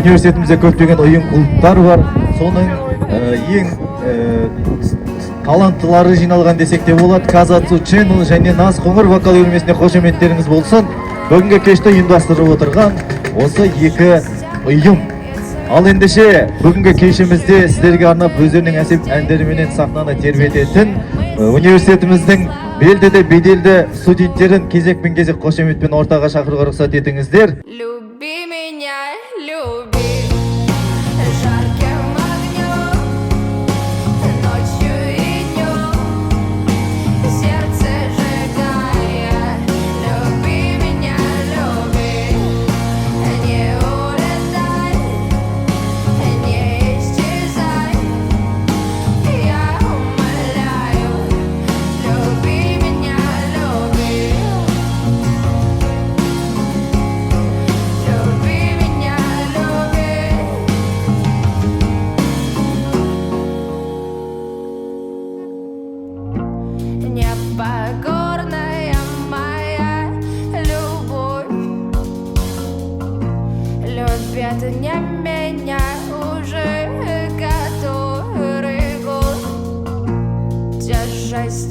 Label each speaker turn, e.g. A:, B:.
A: университетимизде көптөгөн уюм клубтар бар. Сонун эң таланттылары жиналган десек де болот. Казацу Channel және Наз Коңыр вокал үйірмесіне қошеметтеріңіз болсын. Бүгінгі кешті ұйымдастырып отырған осы екі ұйым. Ал ендеше бүгінгі кешімізде сіздерге арнап өздерінің әсем әндеріменен сахнаны тербететін университетіміздің белді де беделді студенттерін кезекпен кезек қошеметпен ортаға шақыруға рұқсат етіңіздер.
B: Люби меня, люби. Жарким огнем, ночью и днем, сердце сжигая. Люби меня, люби. Не улетай, не исчезай. Я умоляю, люби меня, люби. Люби меня, люби. Непокорная моя любовь, любят не меня уже который год, держась